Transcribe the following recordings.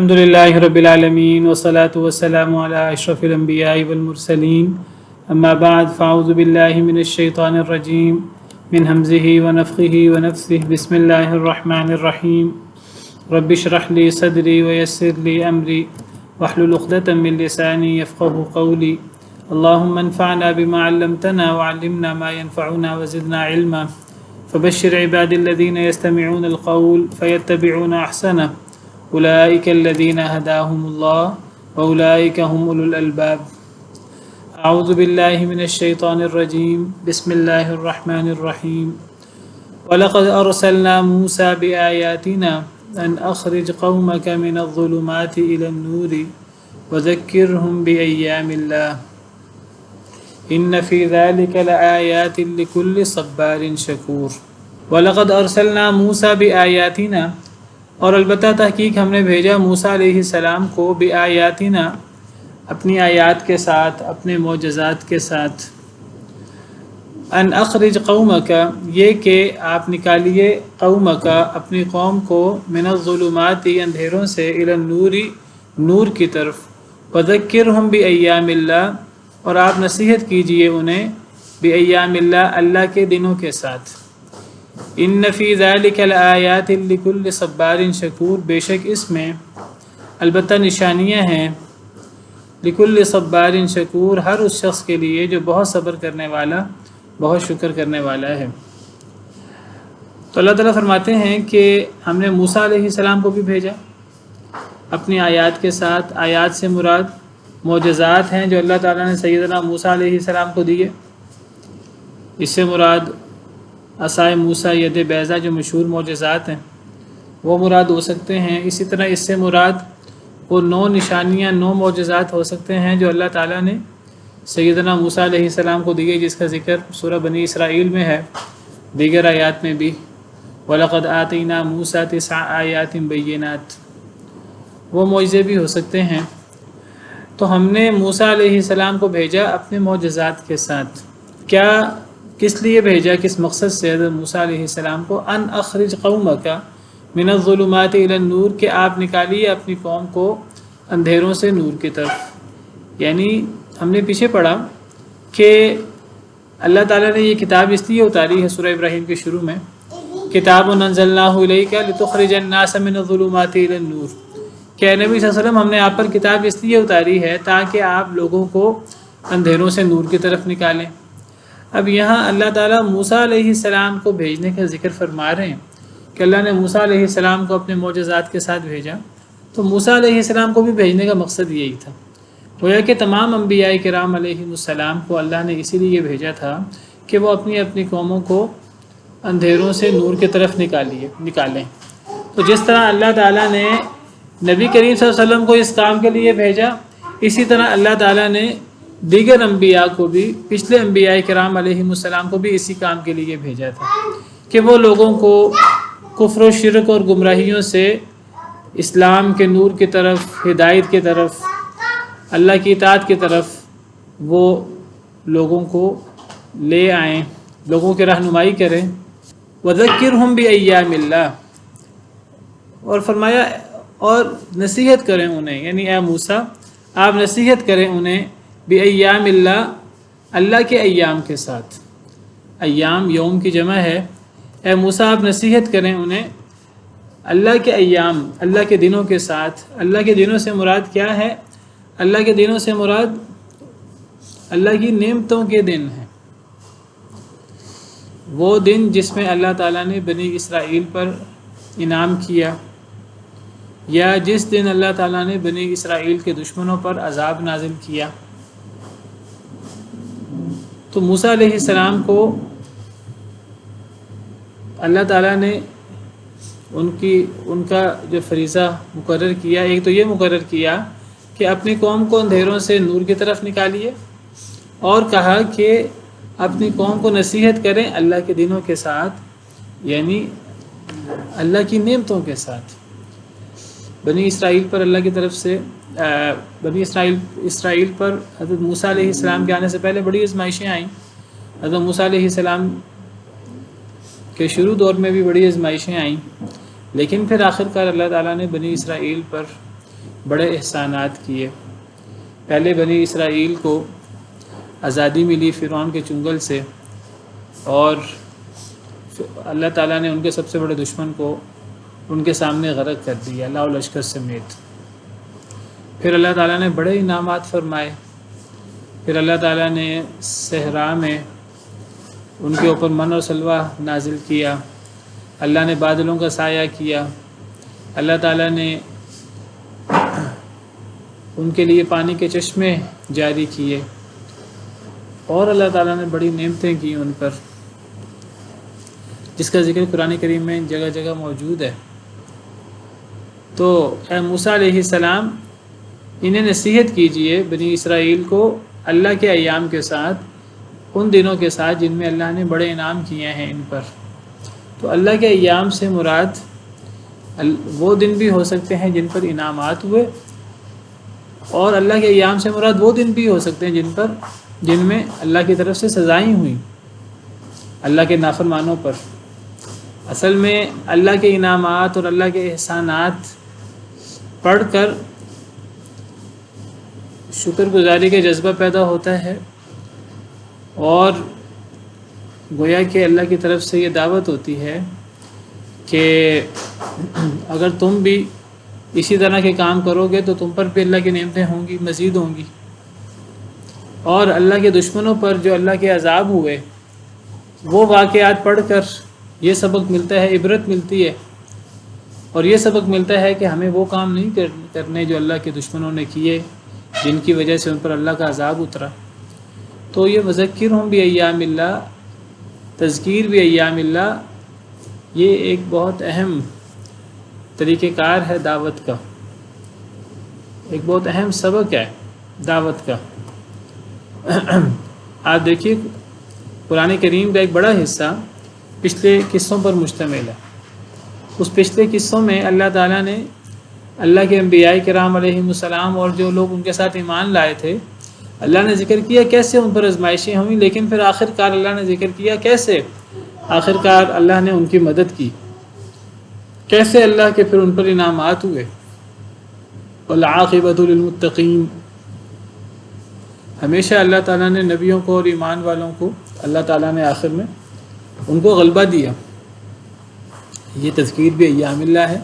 الحمد لله رب العالمين والصلاة والسلام على أشرف الأنبياء والمرسلين أما بعد فأعوذ بالله من الشيطان الرجيم من همزه ونفخه ونفثه بسم الله الرحمن الرحيم رب اشرح لي صدري ويسر لي أمري واحلل عقدة من لساني يفقه قولي اللهم انفعنا بما علمتنا وعلمنا ما ينفعنا وزدنا علما فبشر عبادي الذين يستمعون القول فيتبعون أحسنه أولئك الذين هداهم الله وأولئك هم أولو الألباب أعوذ بالله من الشيطان الرجيم بسم الله الرحمن الرحيم ولقد أرسلنا موسى بآياتنا أن أخرج قومك من الظلمات إلى النور وذكرهم بأيام الله إن في ذلك لآيات لكل صبار شكور ولقد أرسلنا موسى بآياتنا اور البتہ تحقیق ہم نے بھیجا موسیٰ علیہ السلام کو بآیاتنا اپنی آیات کے ساتھ، اپنے معجزات کے ساتھ، ان اخرج قومک یہ کہ آپ نکالیے قومک اپنی قوم کو من الظلمات اندھیروں سے الی النور نور کی طرف، وذکرہم بایام اللہ اور آپ نصیحت کیجئے انہیں بایام اللہ اللہ کے دنوں کے ساتھ۔ ان فی ذلک لآیات لکل صبار شکور بے شک اس میں البتہ نشانیاں ہیں لکل صبار شکور ہر اس شخص کے لیے جو بہت صبر کرنے والا، بہت شکر کرنے والا ہے۔ تو اللہ تعالیٰ فرماتے ہیں کہ ہم نے موسیٰ علیہ السلام کو بھی بھیجا اپنی آیات کے ساتھ۔ آیات سے مراد معجزات ہیں جو اللہ تعالیٰ نے سیدنا موسیٰ علیہ السلام کو دیے۔ اس سے مراد عصائے موسیٰ ید بیضا جو مشہور معجزات ہیں وہ مراد ہو سکتے ہیں۔ اسی طرح اس سے مراد وہ 9 نشانیاں، 9 معجزات ہو سکتے ہیں جو اللہ تعالیٰ نے سیدنا موسیٰ علیہ السلام کو دیے، جس کا ذکر سورہ بنی اسرائیل میں ہے، دیگر آیات میں بھی۔ وَلَقَدْ آتَيْنَا مُوسَىٰ 9 آیات بینات، وہ معجزے بھی ہو سکتے ہیں۔ تو ہم نے موسیٰ علیہ السلام کو بھیجا اپنے معجزات کے ساتھ۔ کس لیے بھیجا، کس مقصد سے حضرت موسیٰ علیہ السلام کو؟ ان اخرج قومک من الظلمات الی النور کہ آپ نکالیے اپنی قوم کو اندھیروں سے نور کی طرف۔ یعنی ہم نے پیچھے پڑھا کہ اللہ تعالیٰ نے یہ کتاب اس لیے اتاری ہے سورہ ابراہیم کے شروع میں، کتاب انزلناہ الیک لتخرج الناس من الظلمات الی النور، کہ اے نبی صلی اللہ علیہ وسلم ہم نے آپ پر کتاب اس لیے اتاری ہے تاکہ آپ لوگوں کو اندھیروں سے نور کی طرف نکالیں۔ اب یہاں اللہ تعالیٰ موسیٰ علیہ السلام کو بھیجنے کا ذکر فرما رہے ہیں کہ اللہ نے موسیٰ علیہ السلام کو اپنے معجزات کے ساتھ بھیجا، تو موسیٰ علیہ السلام کو بھی بھیجنے کا مقصد یہی تھا۔ گویا کہ تمام انبیاء کرام علیہم السلام کو اللہ نے اسی لیے بھیجا تھا کہ وہ اپنی اپنی قوموں کو اندھیروں سے نور کی طرف نکالیں۔ تو جس طرح اللہ تعالیٰ نے نبی کریم صلی اللہ علیہ وسلم کو اس کام کے لیے بھیجا، اسی طرح اللہ تعالیٰ نے دیگر انبیاء کو بھی، پچھلے انبیاء کرام علیہم السلام کو بھی اسی کام کے لیے بھیجا تھا کہ وہ لوگوں کو کفر و شرک اور گمراہیوں سے اسلام کے نور کی طرف، ہدایت کی طرف، اللہ کی اطاعت کی طرف وہ لوگوں کو لے آئیں، لوگوں کی رہنمائی کریں۔ وذکرہم بایام اللہ، اور فرمایا اور نصیحت کریں انہیں، یعنی اے موسیٰ آپ نصیحت کریں انہیں بایام اللہ، اللہ کے ایام کے ساتھ۔ ایام یوم کی جمع ہے۔ اے موسیٰ آپ نصیحت کریں انہیں اللہ کے ایام، اللہ کے دنوں کے ساتھ۔ اللہ کے دنوں سے مراد کیا ہے؟ اللہ کے دنوں سے مراد اللہ کی نعمتوں کے دن ہیں، وہ دن جس میں اللہ تعالیٰ نے بنی اسرائیل پر انعام کیا، یا جس دن اللہ تعالیٰ نے بنی اسرائیل کے دشمنوں پر عذاب نازل کیا۔ تو موسیٰ علیہ السلام کو اللہ تعالیٰ نے ان کا جو فریضہ مقرر کیا، ایک تو یہ مقرر کیا کہ اپنی قوم کو اندھیروں سے نور کی طرف نکالیے، اور کہا کہ اپنی قوم کو نصیحت کریں اللہ کے دنوں کے ساتھ، یعنی اللہ کی نعمتوں کے ساتھ۔ بنی اسرائیل پر اللہ کی طرف سے اسرائیل پر حضرت موسیٰ علیہ السلام کے آنے سے پہلے بڑی آزمائشیں آئیں۔ حضرت موسیٰ علیہ السلام کے شروع دور میں بھی بڑی آزمائشیں آئیں، لیکن پھر آخر کار اللہ تعالیٰ نے بنی اسرائیل پر بڑے احسانات کیے۔ پہلے بنی اسرائیل کو آزادی ملی فرعون کے چنگل سے، اور اللہ تعالیٰ نے ان کے سب سے بڑے دشمن کو ان کے سامنے غرق کر دیا، لاؤ لشکر سمیت۔ پھر اللہ تعالیٰ نے بڑے انعامات فرمائے۔ پھر اللہ تعالیٰ نے صحرا میں ان کے اوپر من اور سلوہ نازل کیا، اللہ نے بادلوں کا سایہ کیا، اللہ تعالیٰ نے ان کے لیے پانی کے چشمے جاری کیے، اور اللہ تعالیٰ نے بڑی نعمتیں کی ان پر، جس کا ذکر قرآن کریم میں جگہ جگہ موجود ہے۔ تو اے موسیٰ علیہ السلام، انہیں نصیحت کیجئے بنی اسرائیل کو اللہ کے ایام کے ساتھ، ان دنوں کے ساتھ جن میں اللہ نے بڑے انعام کیے ہیں ان پر۔ تو اللہ کے ایام سے مراد وہ دن بھی ہو سکتے ہیں جن پر انعامات ہوئے، اور اللہ کے ایام سے مراد وہ دن بھی ہو سکتے ہیں جن میں اللہ کی طرف سے سزائیں ہوئیں اللہ کے نافرمانوں پر۔ اصل میں اللہ کے انعامات اور اللہ کے احسانات پڑھ کر شکر گزاری کا جذبہ پیدا ہوتا ہے، اور گویا کہ اللہ کی طرف سے یہ دعوت ہوتی ہے کہ اگر تم بھی اسی طرح کے کام کرو گے تو تم پر بھی اللہ کی نعمتیں ہوں گی، مزید ہوں گی، اور اللہ کے دشمنوں پر جو اللہ کے عذاب ہوئے وہ واقعات پڑھ کر یہ سبق ملتا ہے، عبرت ملتی ہے، اور یہ سبق ملتا ہے کہ ہمیں وہ کام نہیں کرنے جو اللہ کے دشمنوں نے کیے، جن کی وجہ سے ان پر اللہ کا عذاب اترا۔ تو یہ وذکرہم بایام اللہ، تذکیر بایام اللہ، یہ ایک بہت اہم طریقہ کار ہے دعوت کا، ایک بہت اہم سبق ہے دعوت کا۔ آپ دیکھیے قرآن کریم کا ایک بڑا حصہ پچھلے قصوں پر مشتمل ہے۔ اس پچھلے قصوں میں اللہ تعالیٰ نے اللہ کے انبیاء کرام علیہم السلام اور جو لوگ ان کے ساتھ ایمان لائے تھے، اللہ نے ذکر کیا کیسے ان پر آزمائشیں ہوئیں، لیکن پھر آخر کار اللہ نے ذکر کیا کیسے آخر کار اللہ نے ان کی مدد کی، کیسے اللہ کے پھر ان پر انعامات ہوئے۔ والعاقبۃ للمتقین، ہمیشہ اللہ تعالیٰ نے نبیوں کو اور ایمان والوں کو اللہ تعالیٰ نے آخر میں ان کو غلبہ دیا۔ یہ تذکیر بھی ایام اللہ ہے۔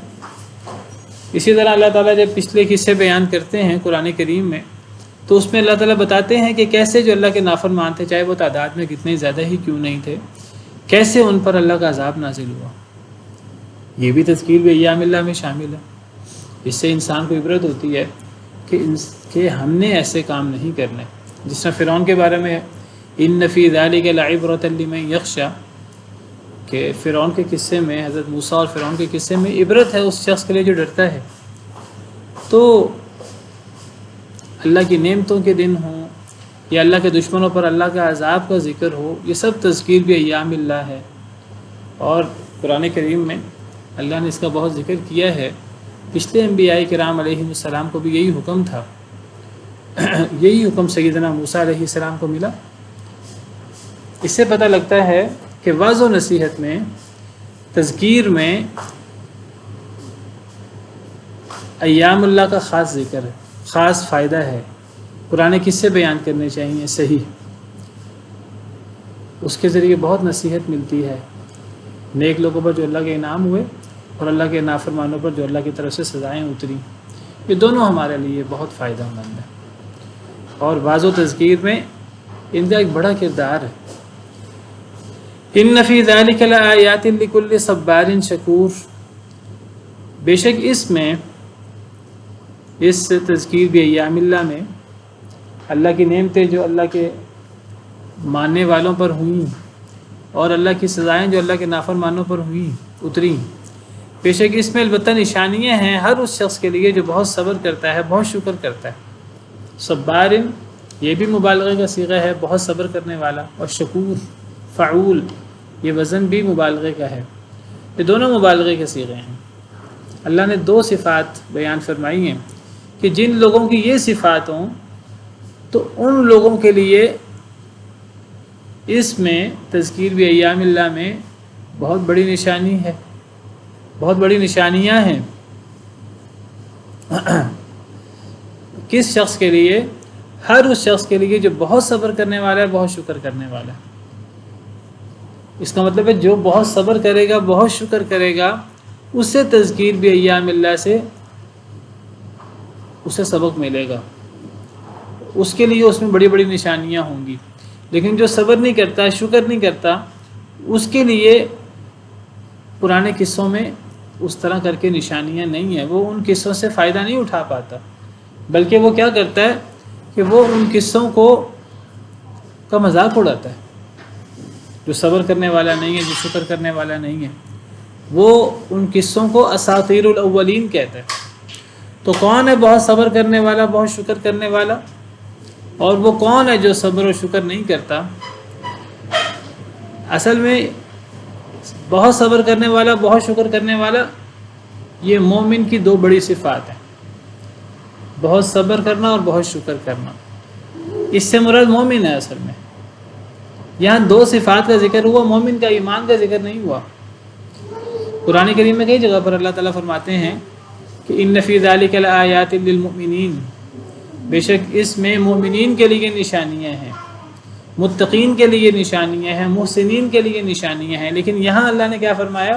اسی طرح اللہ تعالیٰ جب پچھلے قصے بیان کرتے ہیں قرآن کریم میں، تو اس میں اللہ تعالیٰ بتاتے ہیں کہ کیسے جو اللہ کے نافرمان تھے، چاہے وہ تعداد میں کتنے زیادہ ہی کیوں نہیں تھے، کیسے ان پر اللہ کا عذاب نازل ہوا۔ یہ بھی تذکیر بھی ایام اللہ میں شامل ہے۔ اس سے انسان کو عبرت ہوتی ہے کہ ہم نے ایسے کام نہیں کرنے، جس طرح فرعون کے بارے میں ان فی ذلک لعبرۃ لمن یخشی، کہ فرعون کے قصے میں، حضرت موسیٰ اور فرعون کے قصے میں عبرت ہے اس شخص کے لیے جو ڈرتا ہے۔ تو اللہ کی نعمتوں کے دن ہوں یا اللہ کے دشمنوں پر اللہ کا عذاب کا ذکر ہو، یہ سب تذکیر بھی ایام اللہ ہے۔ اور قرآن کریم میں اللہ نے اس کا بہت ذکر کیا ہے۔ پچھلے انبیاء کرام علیہ السلام کو بھی یہی حکم تھا، یہی حکم سیدنا موسیٰ علیہ السلام کو ملا۔ اس سے پتہ لگتا ہے کہ وعظ و نصیحت میں، تذکیر میں ایام اللہ کا خاص ذکر ہے، خاص فائدہ ہے۔ قرآن قصے بیان کرنے چاہیے صحیح، اس کے ذریعے بہت نصیحت ملتی ہے نیک لوگوں پر جو اللہ کے انعام ہوئے، اور اللہ کے نافرمانوں پر جو اللہ کی طرف سے سزائیں اتری۔ یہ دونوں ہمارے لیے بہت فائدہ مند ہیں، اور وعظ و تذکیر میں ان کا ایک بڑا کردار ہے۔ ان فی ذلک لآیات لکل صبار شکور، بے شک اس میں، اس تذکیر بھی ایام اللہ میں، اللہ کی نعمتیں جو اللہ کے ماننے والوں پر ہوئیں، اور اللہ کی سزائیں جو اللہ کے نافرمانوں پر ہوئیں اتری، بے شک اس میں البتہ نشانیاں ہیں ہر اس شخص کے لیے جو بہت صبر کرتا ہے، بہت شکر کرتا ہے۔ صبار یہ بھی مبالغے کا صیغہ ہے، بہت صبر کرنے والا، اور شکور فعول یہ وزن بھی مبالغے کا ہے، یہ دونوں مبالغے کے صیغے ہیں۔ اللہ نے دو صفات بیان فرمائی ہیں کہ جن لوگوں کی یہ صفات ہوں تو ان لوگوں کے لیے اس میں تذکیر بھی ایام اللہ میں بہت بڑی نشانی ہے، بہت بڑی نشانیاں ہیں۔ کس شخص کے لیے؟ ہر اس شخص کے لیے جو بہت صبر کرنے والا ہے، بہت شکر کرنے والا ہے۔ اس کا مطلب ہے جو بہت صبر کرے گا، بہت شکر کرے گا، اس سے تذکیر بھی ایام اللہ سے اسے سبق ملے گا، اس کے لیے اس میں بڑی بڑی نشانیاں ہوں گی۔ لیکن جو صبر نہیں کرتا، شکر نہیں کرتا، اس کے لیے پرانے قصوں میں اس طرح کر کے نشانیاں نہیں ہیں، وہ ان قصوں سے فائدہ نہیں اٹھا پاتا، بلکہ وہ کیا کرتا ہے کہ وہ ان قصوں کا مذاق اڑاتا ہے۔ جو صبر کرنے والا نہیں ہے، جو شکر کرنے والا نہیں ہے، وہ ان قصوں کو اساطیر الاولین کہتا ہے۔ تو کون ہے بہت صبر کرنے والا، بہت شکر کرنے والا؟ اور وہ کون ہے جو صبر و شکر نہیں کرتا؟ اصل میں بہت صبر کرنے والا، بہت شکر کرنے والا، یہ مومن کی دو بڑی صفات ہیں، بہت صبر کرنا اور بہت شکر کرنا۔ اس سے مراد مومن ہے۔ اصل میں یہاں دو صفات کا ذکر ہوا، مومن کا ایمان کا ذکر نہیں ہوا۔ قرآن کریم میں کئی جگہ پر اللہ تعالیٰ فرماتے ہیں کہ ان فی ذلک لآیات للمؤمنین، بے شک اس میں مومنین کے لیے نشانیاں ہیں، متقین کے لیے نشانیاں ہیں، محسنین کے لیے نشانیاں ہیں۔ لیکن یہاں اللہ نے کیا فرمایا؟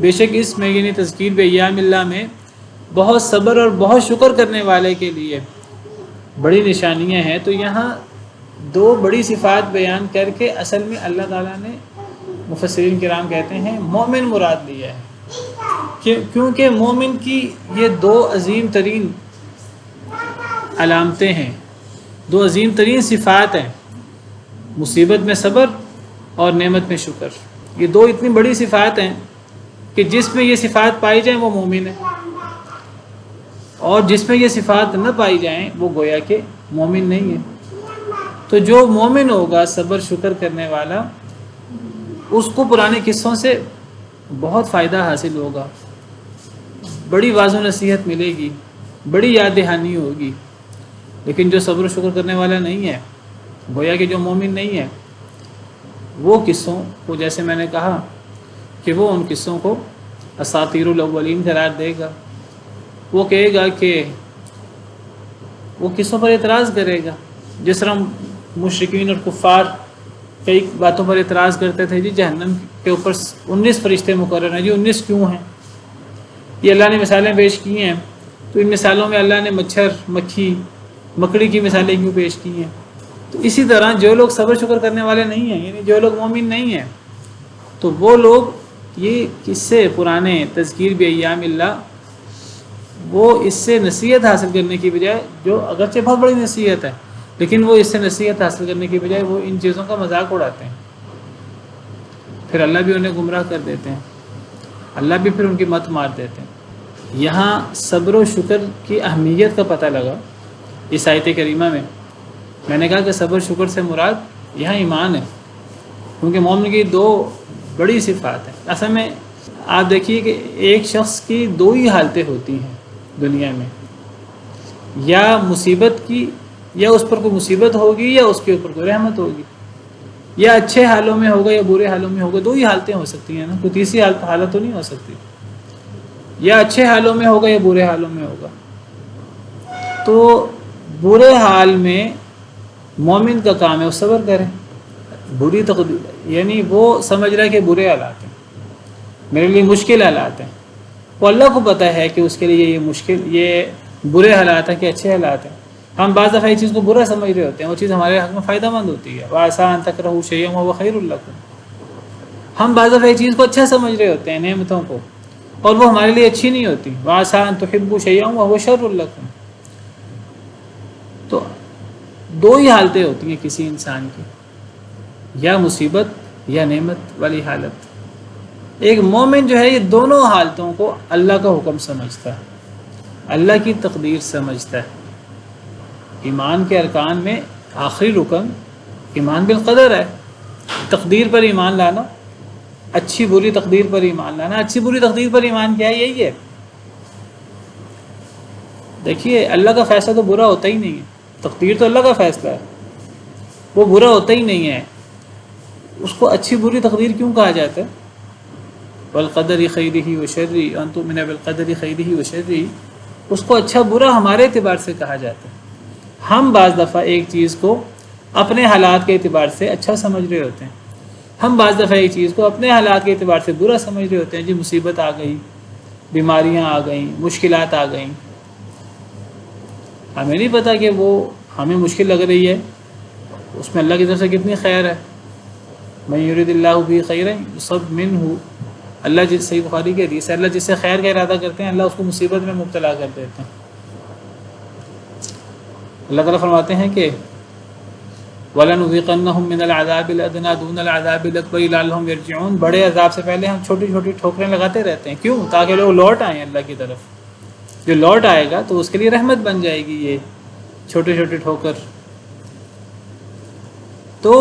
بے شک اس میں یعنی تذکیر بایام اللہ میں بہت صبر اور بہت شکر کرنے والے کے لیے بڑی نشانیاں ہیں۔ تو یہاں دو بڑی صفات بیان کر کے اصل میں اللہ تعالیٰ نے، مفسرین کرام کہتے ہیں، مومن مراد لیا ہے، کیونکہ مومن کی یہ دو عظیم ترین علامتیں ہیں، دو عظیم ترین صفات ہیں، مصیبت میں صبر اور نعمت میں شکر۔ یہ دو اتنی بڑی صفات ہیں کہ جس میں یہ صفات پائی جائیں وہ مومن ہے، اور جس میں یہ صفات نہ پائی جائیں وہ گویا کہ مومن نہیں ہے۔ تو جو مومن ہوگا، صبر شکر کرنے والا، اس کو پرانے قصوں سے بہت فائدہ حاصل ہوگا، بڑی واضح نصیحت ملے گی، بڑی یاد دہانی ہوگی۔ لیکن جو صبر و شکر کرنے والا نہیں ہے، گویا کہ جو مومن نہیں ہے، وہ قصوں کو، جیسے میں نے کہا کہ وہ ان قصوں کو اساطیر الاولین قرار دے گا۔ وہ کہے گا کہ وہ قصوں پر اعتراض کرے گا، جس طرح مشرکین اور کفار کئی باتوں پر اعتراض کرتے تھے، جی جہنم کے اوپر 19 فرشتے مقرر ہیں، جی 19 کیوں ہیں؟ یہ اللہ نے مثالیں پیش کی ہیں، تو ان مثالوں میں اللہ نے مچھر، مکھی، مکڑی کی مثالیں کیوں پیش کی ہیں؟ تو اسی طرح جو لوگ صبر شکر کرنے والے نہیں ہیں، یعنی جو لوگ مومن نہیں ہیں، تو وہ لوگ یہ قصے پرانے تذکیر بایام اللہ، وہ اس سے نصیحت حاصل کرنے کی بجائے، جو اگرچہ بہت بڑی نصیحت ہے، لیکن وہ اس سے نصیحت حاصل کرنے کی بجائے وہ ان چیزوں کا مذاق اڑاتے ہیں، پھر اللہ بھی انہیں گمراہ کر دیتے ہیں، اللہ بھی پھر ان کی مت مار دیتے ہیں۔ یہاں صبر و شکر کی اہمیت کا پتہ لگا اس آیت کریمہ میں۔ میں نے کہا کہ صبر شکر سے مراد یہاں ایمان ہے، کیونکہ مومن کی دو بڑی صفات ہیں۔ اصل میں آپ دیکھیے کہ ایک شخص کی دو ہی حالتیں ہوتی ہیں دنیا میں، یا مصیبت کی، یا اس پر کوئی مصیبت ہوگی، یا اس کے اوپر کوئی رحمت ہوگی، یا اچھے حالوں میں ہوگا یا برے حالوں میں ہوگا۔ دو ہی حالتیں ہو سکتی ہیں نا، کوئی تیسری حالت تو نہیں ہو سکتی، یا اچھے حالوں میں ہوگا یا برے حالوں میں ہوگا۔ تو برے حال میں مومن کا کام ہے وہ صبر کرے، بری تقدیر یعنی وہ سمجھ رہا ہے کہ برے حالات ہیں، میرے لیے مشکل حالات ہیں، وہ اللہ کو پتہ ہے کہ اس کے لیے یہ مشکل، یہ برے حالات ہیں کہ اچھے حالات ہیں۔ ہم بعض دفعہ یہ چیز کو برا سمجھ رہے ہوتے ہیں، وہ چیز ہمارے حق میں فائدہ مند ہوتی ہے۔ وَعَسَىٰ أَن تَكْرَهُوا شَيْئًا وَهُوَ خَيْرٌ لَكُمْ، ہم بعض دفعہ یہ چیز کو اچھا سمجھ رہے ہوتے ہیں، نعمتوں کو، اور وہ ہمارے لیے اچھی نہیں ہوتی۔ وَعَسَىٰ أَن تُحِبُّوا شَيْئًا وَهُوَ شَرٌّ لَكُمْ۔ تو دو ہی حالتیں ہوتی ہیں کسی انسان کی، یا مصیبت یا نعمت والی حالت۔ ایک مومن جو ہے یہ دونوں حالتوں کو اللہ کا حکم سمجھتا ہے، اللہ کی تقدیر سمجھتا ہے۔ ایمان کے ارکان میں آخری رکن ایمان بالقدر ہے، تقدیر پر ایمان لانا، اچھی بری تقدیر پر ایمان لانا۔ اچھی بری تقدیر پر ایمان کیا ہے؟ یہی ہے۔ دیکھیے اللہ کا فیصلہ تو برا ہوتا ہی نہیں ہے، تقدیر تو اللہ کا فیصلہ ہے، وہ برا ہوتا ہی نہیں ہے۔ اس کو اچھی بری تقدیر کیوں کہا جاتا ہے؟ والقدر خیرہ و شرہ، ان تؤمن بالقدر خیرہ و شرہ، اس کو اچھا برا ہمارے اعتبار سے کہا جاتا ہے۔ ہم بعض دفعہ ایک چیز کو اپنے حالات کے اعتبار سے اچھا سمجھ رہے ہوتے ہیں، ہم بعض دفعہ ایک چیز کو اپنے حالات کے اعتبار سے برا سمجھ رہے ہوتے ہیں. جی مصیبت آ گئی، بیماریاں آ گئیں، مشکلات آ گئیں، ہمیں نہیں پتہ کہ وہ ہمیں مشکل لگ رہی ہے، اس میں اللہ کی طرف سے کتنی خیر ہے. من یرید اللہ بہ خیرا یصب منہ، اللہ جس صحیح بخاری کی حدیث ہے، اللہ جس سے خیر کا ارادہ کرتے ہیں اللہ اس کو مصیبت میں مبتلا کر دیتے ہیں. اللہ تعالیٰ فرماتے ہیں کہ وَلَنُذِيقَنَّهُم مِّنَ الْعَذَابِ الْأَدْنَىٰ دُونَ الْعَذَابِ الْأَكْبَرِ لَعَلَّهُمْ يَرْجِعُونَ. بڑے عذاب سے پہلے ہم چھوٹی چھوٹی ٹھوکریں لگاتے رہتے ہیں، کیوں؟ تاکہ لوگ لوٹ آئیں اللہ کی طرف. جو لوٹ آئے گا تو اس کے لیے رحمت بن جائے گی یہ چھوٹے چھوٹے ٹھوکر. تو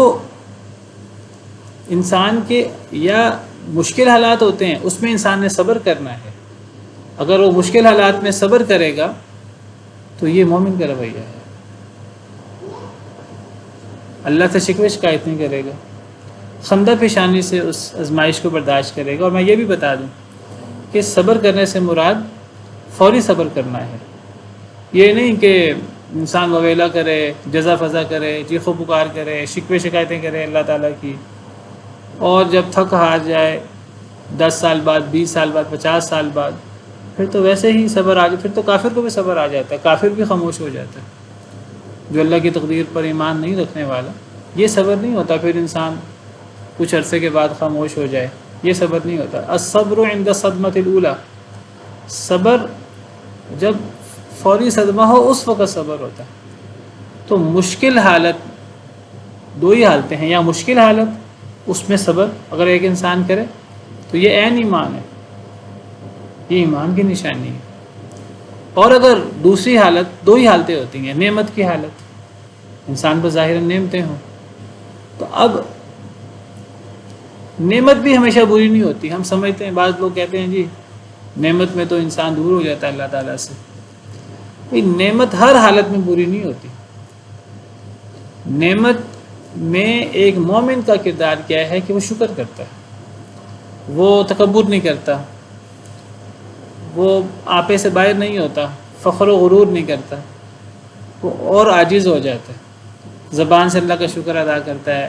انسان کے یا مشکل حالات ہوتے ہیں اس میں انسان نے صبر کرنا ہے. اگر وہ مشکل حالات میں صبر کرے گا تو یہ مومن کا رویہ ہے. اللہ سے شکوے شکایت نہیں کرے گا، خندہ پیشانی سے اس آزمائش کو برداشت کرے گا. اور میں یہ بھی بتا دوں کہ صبر کرنے سے مراد فوری صبر کرنا ہے. یہ نہیں کہ انسان وویلا کرے، جزا فضا کرے، چیخ و پکار کرے، شکوے شکایتیں کرے اللہ تعالیٰ کی، اور جب تھک ہار جائے 10 سال بعد، 20 سال بعد، 50 سال بعد پھر تو ویسے ہی صبر آ جائے. پھر تو کافر کو بھی صبر آ جاتا ہے، کافر بھی خاموش ہو جاتا ہے جو اللہ کی تقدیر پر ایمان نہیں رکھنے والا. یہ صبر نہیں ہوتا پھر انسان کچھ عرصے کے بعد خاموش ہو جائے، یہ صبر نہیں ہوتا. الصبر عند الصدمۃ الاولی، صبر جب فوری صدمہ ہو اس وقت صبر ہوتا ہے. تو مشکل حالت، دو ہی حالتیں ہیں، یا مشکل حالت اس میں صبر اگر ایک انسان کرے تو یہ عین ایمان ہے، یہ ایمان کی نشانی ہے. اور اگر دوسری حالت، دو ہی حالتیں ہوتی ہیں، نعمت کی حالت، انسان پر ظاہراً نعمتیں ہوں تو اب نعمت بھی ہمیشہ بری نہیں ہوتی. ہم سمجھتے ہیں، بعض لوگ کہتے ہیں جی نعمت میں تو انسان دور ہو جاتا ہے اللہ تعالیٰ سے. نعمت ہر حالت میں بری نہیں ہوتی. نعمت میں ایک مومن کا کردار کیا ہے کہ وہ شکر کرتا ہے، وہ تکبر نہیں کرتا، وہ آپے سے باہر نہیں ہوتا، فخر و غرور نہیں کرتا، وہ اور عاجز ہو جاتا ہے، زبان سے اللہ کا شکر ادا کرتا ہے،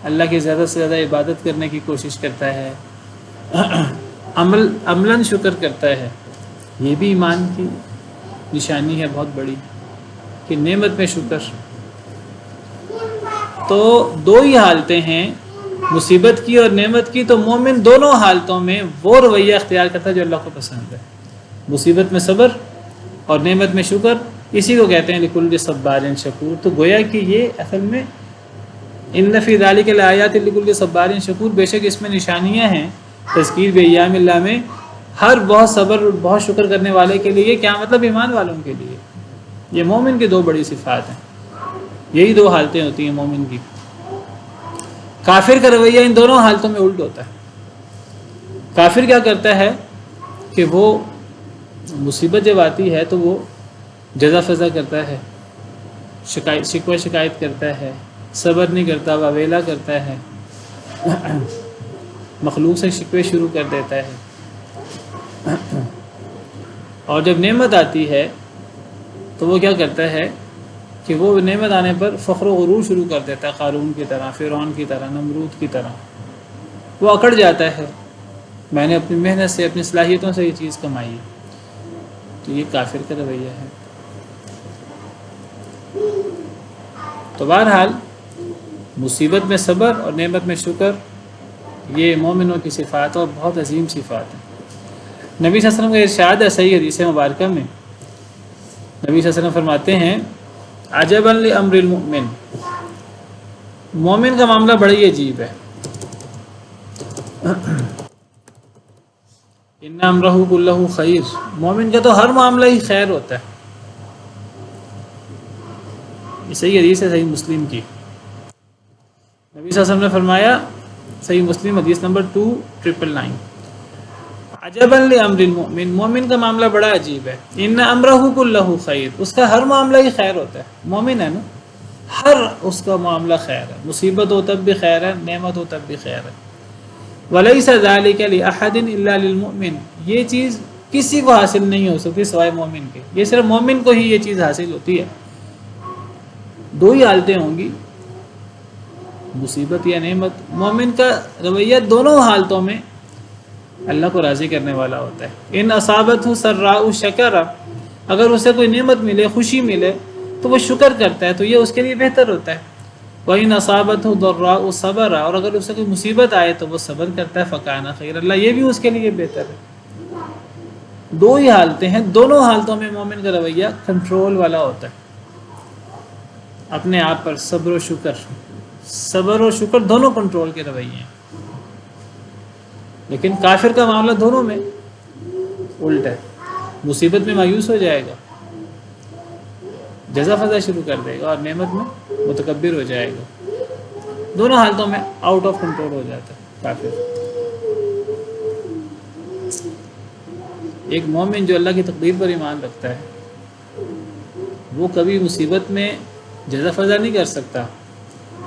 اللہ کی زیادہ سے زیادہ عبادت کرنے کی کوشش کرتا ہے، عملاً شکر کرتا ہے. یہ بھی ایمان کی نشانی ہے بہت بڑی کہ نعمت میں شکر. تو دو ہی حالتیں ہیں، مصیبت کی اور نعمت کی. تو مومن دونوں حالتوں میں وہ رویہ اختیار کرتا ہے جو اللہ کو پسند ہے، مصیبت میں صبر اور نعمت میں شکر. اسی کو کہتے ہیں لکل صبار شکور. تو گویا کہ یہ اصل میں ان فی ذلک لآیات لکل صبار شکور، بے شک اس میں نشانیاں ہیں تذکیر بایام اللہ میں ہر بہت صبر بہت شکر کرنے والے کے لیے. کیا مطلب؟ ایمان والوں کے لیے. یہ مومن کی دو بڑی صفات ہیں، یہی دو حالتیں ہوتی ہیں مومن کی. کافر کا رویہ ان دونوں حالتوں میں الٹ ہوتا ہے. کافر کیا کرتا ہے کہ وہ مصیبت جب آتی ہے تو وہ جزا فضا کرتا ہے، شکوہ شکایت کرتا ہے، صبر نہیں کرتا، واویلا کرتا ہے، مخلوق سے شکوے شروع کر دیتا ہے. اور جب نعمت آتی ہے تو وہ کیا کرتا ہے کہ وہ نعمت آنے پر فخر و غرور شروع کر دیتا ہے، قارون کی طرح، فرعون کی طرح، نمرود کی طرح. وہ اکڑ جاتا ہے، میں نے اپنی محنت سے، اپنی صلاحیتوں سے یہ چیز کمائی. تو یہ کافر کا رویہ ہے. تو بہرحال مصیبت میں صبر اور نعمت میں شکر یہ مومنوں کی صفات اور بہت عظیم صفات ہیں. نبی صلی اللہ علیہ وسلم کا ارشاد ہے صحیح حدیث مبارکہ میں، نبی صلی اللہ علیہ وسلم فرماتے ہیں عجبا لامر المؤمن، مومن کا معاملہ بڑا ہی عجیب ہے. ان امرہ کلہ خیر، مومن کا تو ہر معاملہ ہی خیر ہوتا ہے. یہ صحیح حدیث ہے صحیح مسلم کی. نبی صلی اللہ علیہ وسلم نے فرمایا، صحیح مسلم حدیث نمبر 2999، عجبا لامر المؤمن، مومن کا معاملہ بڑا عجیب ہے. ان امرہ کلہ خیر، اس کا ہر معاملہ ہی خیر ہوتا ہے. مومن ہے نا، ہر اس کا معاملہ خیر ہے، مصیبت ہو تب بھی خیر ہے، نعمت ہو تب بھی خیر ہے. ولیس ذلک لاحد الا للمؤمن، یہ چیز کسی کو حاصل نہیں ہو سکتی سوائے مومن کے. یہ صرف مومن کو ہی یہ چیز حاصل ہوتی ہے. دو ہی حالتیں ہوں گی، مصیبت یا نعمت۔ مومن کا رویہ دونوں حالتوں میں اللہ کو راضی کرنے والا ہوتا ہے۔ ان اصابتہ سراء شکر، اگر اسے کوئی نعمت ملے، خوشی ملے تو وہ شکر کرتا ہے تو یہ اس کے لیے بہتر ہوتا ہے۔ وَإِنْ أَصَابَتْهُ ضَرَّاءُ صَبَرَ، اور اگر اسے کوئی مصیبت آئے تو وہ صبر کرتا ہے، فَكَانَ خَيْرًا، اللہ یہ بھی اس کے لیے بہتر ہے۔ دو ہی حالتیں ہیں، دونوں حالتوں میں مومن کا رویہ کنٹرول والا ہوتا ہے، اپنے آپ پر صبر و شکر دونوں کنٹرول کے رویے ہیں۔ لیکن کافر کا معاملہ دونوں میں الٹ ہے، مصیبت میں مایوس ہو جائے گا، جزا فضا شروع کر دے گا، اور نعمت میں متکبر ہو جائے گا۔ دونوں حالتوں میں آؤٹ آف کنٹرول ہو جاتا ہے کافر۔ ایک مومن جو اللہ کی تقدیر پر ایمان رکھتا ہے وہ کبھی مصیبت میں جزا فضا نہیں کر سکتا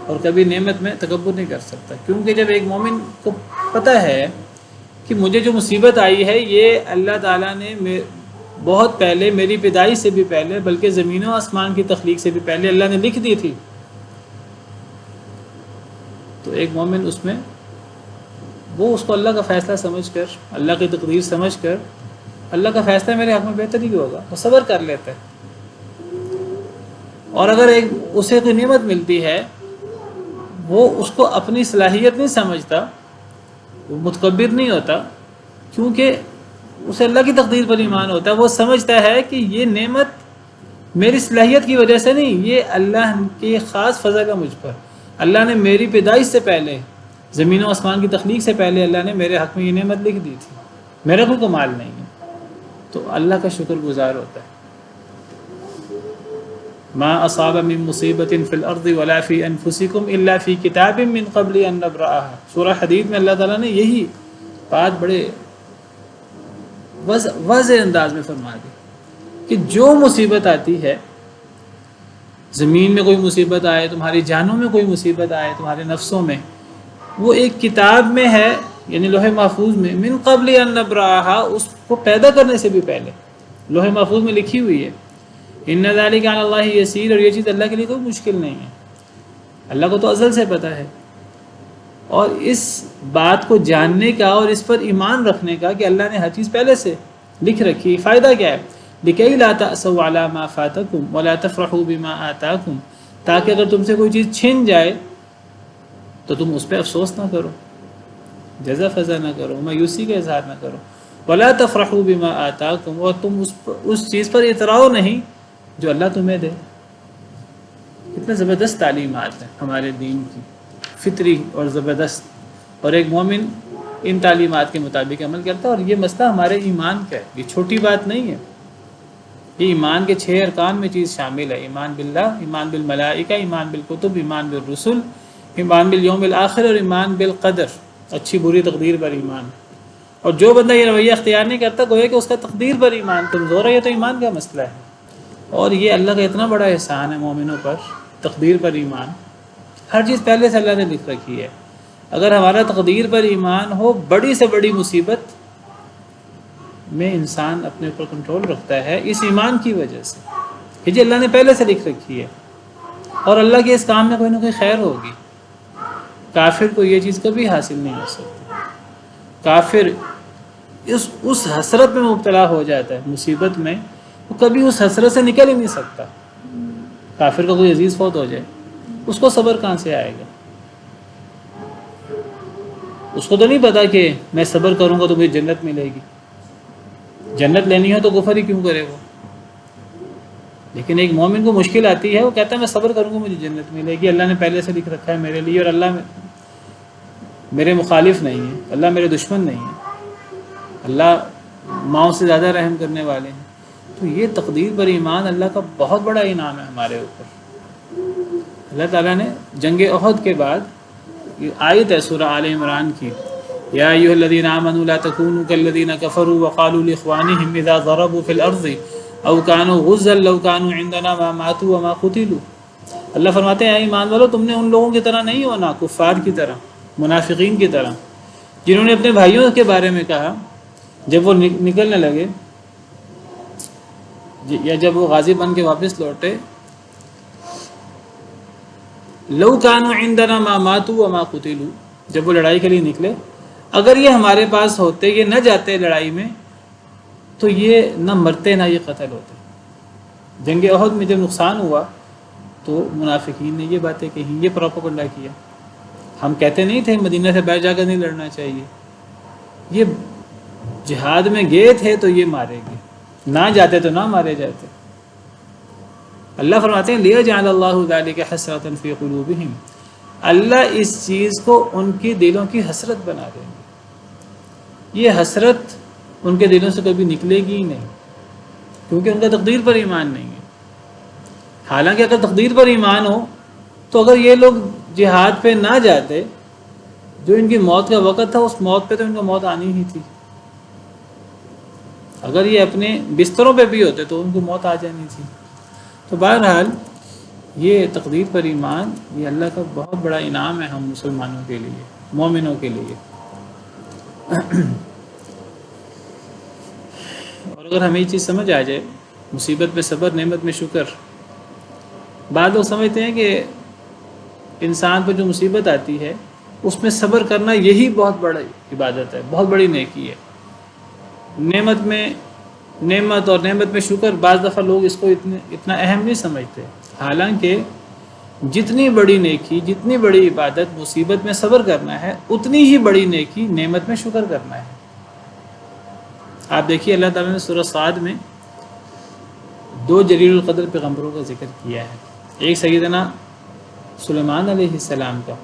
اور کبھی نعمت میں تکبر نہیں کر سکتا، کیونکہ جب ایک مومن کو پتہ ہے کہ مجھے جو مصیبت آئی ہے یہ اللہ تعالیٰ نے بہت پہلے، میری پیدائش سے بھی پہلے، بلکہ زمین و آسمان کی تخلیق سے بھی پہلے اللہ نے لکھ دی تھی، تو ایک مومن اس میں وہ اس کو اللہ کا فیصلہ سمجھ کر، اللہ کی تقدیر سمجھ کر، اللہ کا فیصلہ میرے حق میں بہتر ہی ہوگا، وہ صبر کر لیتا ہے۔ اور اگر اسے کوئی نعمت ملتی ہے، وہ اس کو اپنی صلاحیت نہیں سمجھتا، وہ متکبر نہیں ہوتا، کیونکہ اسے اللہ کی تقدیر پر ایمان ہوتا ہے، وہ سمجھتا ہے کہ یہ نعمت میری صلاحیت کی وجہ سے نہیں، یہ اللہ کی خاص فضل ہے مجھ پر، اللہ نے میری پیدائش سے پہلے، زمین و آسمان کی تخلیق سے پہلے اللہ نے میرے حق میں یہ نعمت لکھ دی تھی، میرا کوئی کمال نہیں ہے، تو اللہ کا شکر گزار ہوتا ہے۔ ما اصاب من مصیبت فی الارض ولا فی انفسکم الا فی کتاب من قبل ان نبرأها، سورہ حدید میں اللہ تعالیٰ نے یہی بات بڑے واضح انداز میں فرما دی کہ جو مصیبت آتی ہے، زمین میں کوئی مصیبت آئے، تمہاری جانوں میں کوئی مصیبت آئے، تمہارے نفسوں میں، وہ ایک کتاب میں ہے، یعنی لوح محفوظ میں، من قبل ان نبرأها، اس کو پیدا کرنے سے بھی پہلے لوح محفوظ میں لکھی ہوئی ہے۔ ان ذلک علی اللہ یسیر، اور یہ چیز اللہ کے لیے کوئی مشکل نہیں ہے، اللہ کو تو ازل سے پتہ ہے۔ اور اس بات کو جاننے کا اور اس پر ایمان رکھنے کا کہ اللہ نے ہر چیز پہلے سے لکھ رکھی، فائدہ کیا ہے؟ لِكَيْ لَا تَأْسَوْا عَلَىٰ مَا فَاتَكُمْ وَلَا تَفْرَحُوا بِمَا آتَاكُمْ، تاکہ اگر تم سے کوئی چیز چھن جائے تو تم اس پہ افسوس نہ کرو، جزا فضا نہ کرو، مایوسی کا اظہار نہ کرو، وَلَا تَفْرَحُوا بِمَا آتَاكُمْ، اور تم اس چیز پر اتراؤ نہیں جو اللہ تمہیں دے۔ کتنے زبردست تعلیمات ہیں ہمارے دین کی، فطری اور زبردست، اور ایک مومن ان تعلیمات کے مطابق عمل کرتا ہے۔ اور یہ مسئلہ ہمارے ایمان کا ہے، یہ چھوٹی بات نہیں ہے، یہ ایمان کے 6 ارکان میں چیز شامل ہے: ایمان باللہ، ایمان بالملائکہ، ایمان بالکتب، ایمان بالرسل، ایمان بالیوم الآخر، اور ایمان بالقدر، اچھی بری تقدیر پر ایمان۔ اور جو بندہ یہ رویہ اختیار نہیں کرتا، گویا کہ اس کا تقدیر پر ایمان کمزور ہے، یہ تو ایمان کا مسئلہ ہے۔ اور یہ اللہ کا اتنا بڑا احسان ہے مومنوں پر، تقدیر پر ایمان، ہر چیز پہلے سے اللہ نے لکھ رکھی ہے۔ اگر ہمارا تقدیر پر ایمان ہو، بڑی سے بڑی مصیبت میں انسان اپنے اوپر کنٹرول رکھتا ہے اس ایمان کی وجہ سے کہ جی اللہ نے پہلے سے لکھ رکھی ہے، اور اللہ کے اس کام میں کوئی نہ کوئی خیر ہوگی۔ کافر کو یہ چیز کبھی حاصل نہیں ہو سکتی، کافر اس حسرت میں مبتلا ہو جاتا ہے، مصیبت میں، وہ کبھی اس حسرت سے نکل ہی نہیں سکتا۔ کافر کا کوئی عزیز فوت ہو جائے، اس کو صبر کہاں سے آئے گا؟ اس کو تو نہیں پتا کہ میں صبر کروں گا تو مجھے جنت ملے گی، جنت لینی ہو تو کفر ہی کیوں کرے وہ؟ لیکن ایک مومن کو مشکل آتی ہے، وہ کہتا ہے میں صبر کروں گا مجھے جنت ملے گی، اللہ نے پہلے سے لکھ رکھا ہے میرے لیے، اور اللہ میرے مخالف نہیں ہے، اللہ میرے دشمن نہیں ہے، اللہ ماؤں سے زیادہ رحم کرنے والے ہیں۔ تو یہ تقدیر پر ایمان اللہ کا بہت بڑا انعام ہے ہمارے اوپر۔ اللہ تعالیٰ نے جنگ احد کے بعد، یہ آیت ہے سورہ آل عمران کی، یا ایھا الذین آمنوا لا تکونوا کالذین کفروا وقالوا لاخوانہم اذا ضربوا فی الارض او کانوا غزا لو کانوا عندنا ما ماتوا وما قتلوا۔ اللہ فرماتے ہیں اے ایمان والو، تم نے ان لوگوں کی طرح نہیں ہونا، کفار کی طرح، منافقین کی طرح، جنہوں نے اپنے بھائیوں کے بارے میں کہا جب وہ نکلنے لگے، یا جب وہ غازی بن کے واپس لوٹے، لو کانوا عندنا ما ماتوا وما قتلوا، جب وہ لڑائی کے لیے نکلے، اگر یہ ہمارے پاس ہوتے، یہ نہ جاتے لڑائی میں، تو یہ نہ مرتے نہ یہ قتل ہوتے۔ جنگ احد میں جب نقصان ہوا تو منافقین نے یہ باتیں کہیں، یہ پروپیگنڈا کیا۔ ہم کہتے نہیں تھے مدینہ سے باہر جا کر نہیں لڑنا چاہیے، یہ جہاد میں گئے تھے تو یہ مارے گئے، نہ جاتے تو نہ مارے جاتے۔ اللہ فرماتے ہیں لِيَجْعَلَ اللَّهُ ذَلِكَ حَسْرَةً فِي قُلُوبِهِمْ، اللہ اس چیز کو ان کی دلوں کی حسرت بنا دیں گے۔ یہ حسرت ان کے دلوں سے کبھی نکلے گی ہی نہیں، کیونکہ ان کا تقدیر پر ایمان نہیں ہے۔ حالانکہ اگر تقدیر پر ایمان ہو تو اگر یہ لوگ جہاد پہ نہ جاتے، جو ان کی موت کا وقت تھا اس موت پہ تو ان کو موت آنی ہی تھی۔ اگر یہ اپنے بستروں پہ بھی ہوتے تو ان کو موت آ جانی تھی۔ تو بہرحال یہ تقدیر پر ایمان یہ اللہ کا بہت بڑا انعام ہے ہم مسلمانوں کے لیے، مومنوں کے لیے۔ اور اگر ہمیں یہ چیز سمجھ آ جائے، مصیبت میں صبر، نعمت میں شکر۔ بعض لوگ سمجھتے ہیں کہ انسان پر جو مصیبت آتی ہے اس میں صبر کرنا یہی بہت بڑی عبادت ہے، بہت بڑی نیکی ہے۔ نعمت اور نعمت میں شکر بعض دفعہ لوگ اس کو اتنا اہم نہیں سمجھتے، حالانکہ جتنی بڑی نیکی، جتنی بڑی عبادت مصیبت میں صبر کرنا ہے، اتنی ہی بڑی نیکی نعمت میں شکر کرنا ہے۔ آپ دیکھیے اللہ تعالیٰ نے سورہ صاد میں 2 جلیل القدر پیغمبروں کا ذکر کیا ہے، ایک سیدنا سلیمان علیہ السلام کا،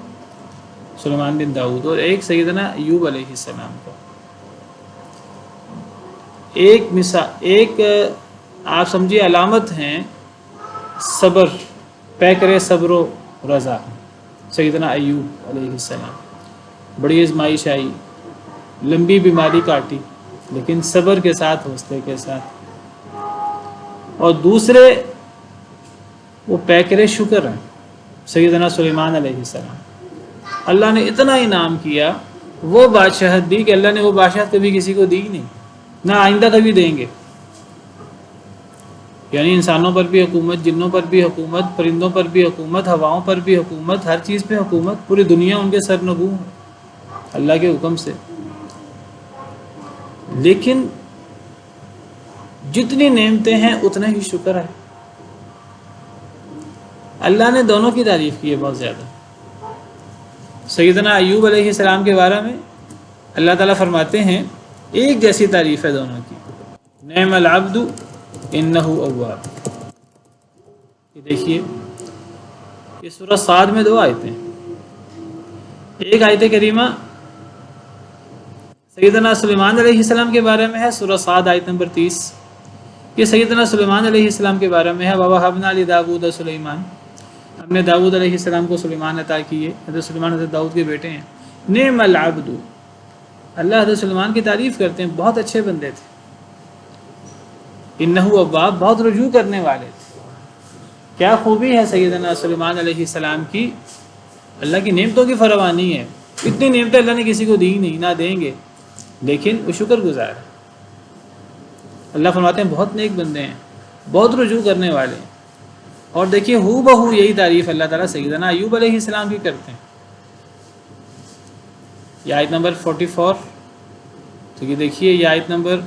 سلیمان بن داؤد، اور ایک سیدنا ایوب علیہ السلام کا۔ ایک آپ سمجھیے علامت ہیں صبر، پیکر صبر و رضا، سیدنا ایوب علیہ السلام۔ بڑی آزمائش آئی، لمبی بیماری کاٹی، لیکن صبر کے ساتھ، حوصلے کے ساتھ۔ اور دوسرے وہ پیکر شکر ہیں، سیدنا سلیمان علیہ السلام۔ اللہ نے اتنا انعام کیا، وہ بادشاہت دی کہ اللہ نے وہ بادشاہت کبھی کسی کو دی نہیں، نہ آئندہ کبھی دیں گے۔ یعنی انسانوں پر بھی حکومت، جنوں پر بھی حکومت، پرندوں پر بھی حکومت، ہواؤں پر بھی حکومت، ہر چیز پہ حکومت، پوری دنیا ان کے سرنگوں ہے اللہ کے حکم سے۔ لیکن جتنی نعمتیں ہیں اتنا ہی شکر ہے۔ اللہ نے دونوں کی تعریف کی ہے بہت زیادہ۔ سیدنا ایوب علیہ السلام کے بارے میں اللہ تعالیٰ فرماتے ہیں ایک جیسی تعریف ہے دونوں کی، نعم العبد انہ اواب۔ یہ دیکھیے، یہ سورہ صاد میں 2 آیتیں، ایک آیت کریمہ سیدنا سلیمان علیہ السلام کے بارے میں ہے، سورہ صاد آیت نمبر 30۔ یہ سیدنا سلیمان علیہ السلام کے بارے میں ہے، وَوَهَبْنَا لِدَاوُودَ سُلَيْمَانَ، ہم نے داؤد علیہ السلام کو سلیمان عطا کیے۔ حضرت سلیمان حضرت داؤد کے بیٹے ہیں۔ نعم العبد، اللہ حضرت سلیمان کی تعریف کرتے ہیں، بہت اچھے بندے تھے۔ انہ اواب، بہت رجوع کرنے والے تھے۔ کیا خوبی ہے سیدنا سلیمان علیہ السلام کی، اللہ کی نعمتوں کی فراوانی ہے۔ اتنی نعمتیں اللہ نے کسی کو دی نہیں، نہ دیں گے، لیکن وہ شکر گزار ہے۔ اللہ فرماتے ہیں بہت نیک بندے ہیں، بہت رجوع کرنے والے ہیں۔ اور دیکھیے ہو بہو یہی تعریف اللہ تعالیٰ سیدنا ایوب علیہ السلام کی کرتے ہیں۔ یہ آیت نمبر 44، تو یہ دیکھیے یہ آیت نمبر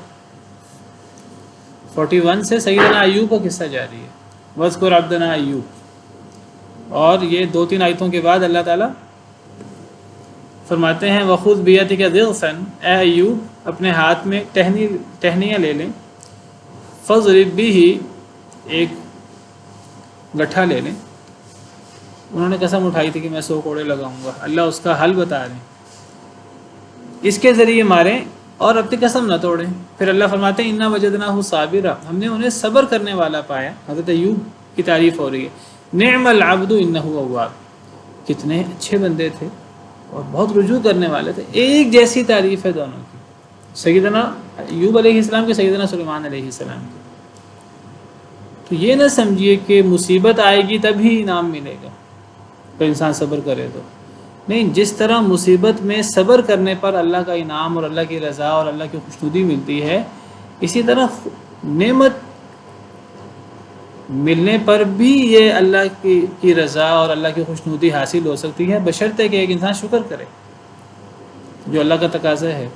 41 سے سیدنا ایوب کا قصہ جاری ہے، وَاذْكُرْ عَبْدَنَا ایوب۔ اور یہ 2-3 آیتوں کے بعد اللہ تعالیٰ فرماتے ہیں وَخُذْ بِيَدِكَ ضِغْثًا، اے ایوب اپنے ہاتھ میں ٹہنیاں لے لیں، فَاضْرِب بِهِ، ایک گٹھا لے لیں۔ انہوں نے قسم اٹھائی تھی کہ میں 100 کوڑے لگاؤں گا، اللہ اس کا حل بتا رہے ہیں، اس کے ذریعے ماریں اور اپنی قسم نہ توڑیں۔ پھر اللہ فرماتے ہیں اِنَّا وَجَدْنَاهُ صَابِرًا، ہم نے انہیں صبر کرنے والا پایا۔ حضرت ایوب کی تعریف ہو رہی ہے، نعم العبد انہ اواب، کتنے اچھے بندے تھے اور بہت رجوع کرنے والے تھے۔ ایک جیسی تعریف ہے دونوں کی، سیدنا ایوب علیہ السلام کے، سیدنا سلیمان علیہ السلام کی۔ تو یہ نہ سمجھیے کہ مصیبت آئے گی تبھی انعام ملے گا، تو انسان صبر کرے تو نہیں۔ جس طرح مصیبت میں صبر کرنے پر اللہ کا انعام اور اللہ کی رضا اور اللہ کی خوشنودی ملتی ہے، اسی طرح نعمت ملنے پر بھی یہ اللہ کی رضا اور اللہ کی خوشنودی حاصل ہو سکتی ہے، بشرطے کہ ایک انسان شکر کرے، جو اللہ کا تقاضا ہے۔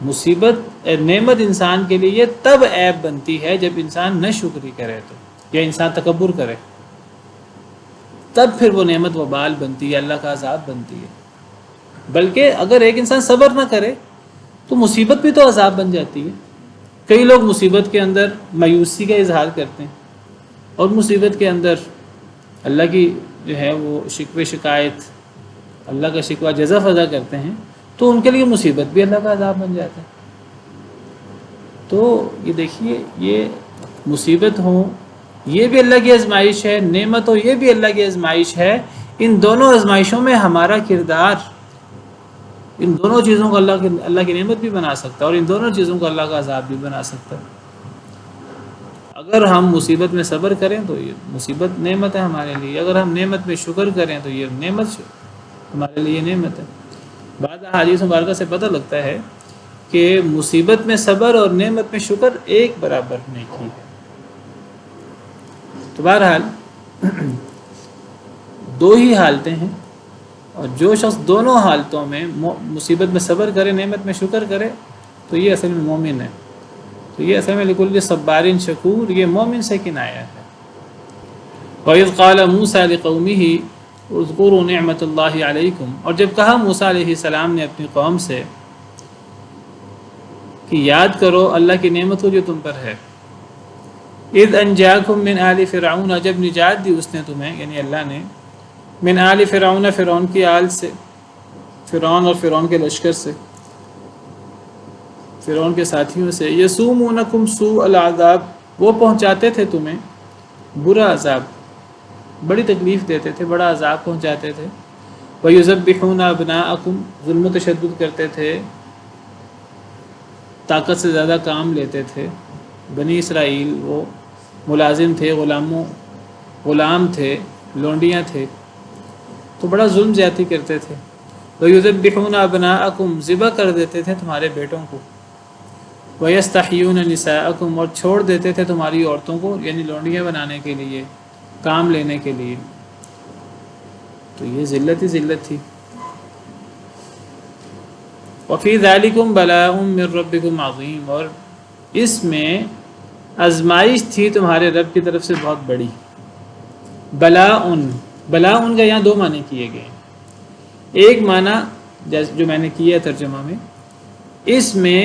مصیبت نعمت انسان کے لیے تب عیب بنتی ہے جب انسان نہ شکری کرے تو، یا انسان تکبر کرے، تب پھر وہ نعمت وبال بنتی ہے، اللہ کا عذاب بنتی ہے۔ بلکہ اگر ایک انسان صبر نہ کرے تو مصیبت بھی تو عذاب بن جاتی ہے۔ کئی لوگ مصیبت کے اندر مایوسی کا اظہار کرتے ہیں، اور مصیبت کے اندر اللہ کی جو ہے وہ شکوے شکایت، اللہ کا شکوہ جزا فضا کرتے ہیں، تو ان کے لیے مصیبت بھی اللہ کا عذاب بن جاتا ہے۔ تو یہ دیکھیے، یہ مصیبت ہو یہ بھی اللہ کی آزمائش ہے، نعمت ہو یہ بھی اللہ کی آزمائش ہے۔ ان دونوں آزمائشوں میں ہمارا کردار ان دونوں چیزوں کو اللہ کی نعمت بھی بنا سکتا ہے، اور ان دونوں چیزوں کو اللہ کا عذاب بھی بنا سکتا ہے۔ اگر ہم مصیبت میں صبر کریں تو یہ مصیبت نعمت ہے ہمارے لیے، اگر ہم نعمت میں شکر کریں تو یہ نعمت ہمارے لیے نعمت ہے۔ بعض احادیث مبارکہ سے پتہ لگتا ہے کہ مصیبت میں صبر اور نعمت میں شکر ایک برابر نیکی ہے۔ تو بہرحال دو ہی حالتیں ہیں، اور جو شخص دونوں حالتوں میں مصیبت میں صبر کرے، نعمت میں شکر کرے، تو یہ اصل میں مومن ہے۔ تو یہ اصل میں لکل صبار شکور، یہ مومن سے کنایا ہے۔ وَإِذْ قَالَ مُوسَىٰ لِقَوْمِهِ اذْكُرُوا نِعْمَةَ اللَّهِ عَلَيْكُمْ، اور جب کہا موسیٰ علیہ السلام نے اپنی قوم سے کہ یاد کرو اللہ کی نعمت کو جو تم پر ہے۔ اذ انجاکم من آل فرعون، جب نجات دی اس نے تمہیں، یعنی اللہ نے، من آل فرعون، فرعون کی آل سے، فرعون اور فرعون کے لشکر سے، فرعون کے ساتھیوں سے، یسومونکم سوء العذاب، وہ پہنچاتے تھے تمہیں برا عذاب، بڑی تکلیف دیتے تھے، بڑا عذاب پہنچاتے تھے۔ وَيُذَبِّحُونَ أَبْنَاءَكُمْ، ظلم و تشدد کرتے تھے، طاقت سے زیادہ کام لیتے تھے۔ بنی اسرائیل وہ ملازم تھے، غلام تھے، لونڈیاں تھے، تو بڑا ظلم زیادتی کرتے تھے۔ وَيُذَبِّحُونَ أَبْنَاءَكُمْ، ذبح کر دیتے تھے تمہارے بیٹوں کو۔ وَيَسْتَحْيُونَ نِسَاءَكُمْ، اور چھوڑ دیتے تھے تمہاری عورتوں کو، یعنی لونڈیاں بنانے کے لیے، کام لینے کے لیے۔ تو یہ ذلت ہی ذلت تھی۔ وَفِي ذَلِكُمْ بَلَاءٌ مِّن رَبِّكُمْ عَظِيمٌ، اور اس میں آزمائش تھی تمہارے رب کی طرف سے بہت بڑی۔ بلاء کا یہاں دو معنی کیے گئے ہیں۔ ایک معنی جو میں نے کیا ترجمہ میں، اس میں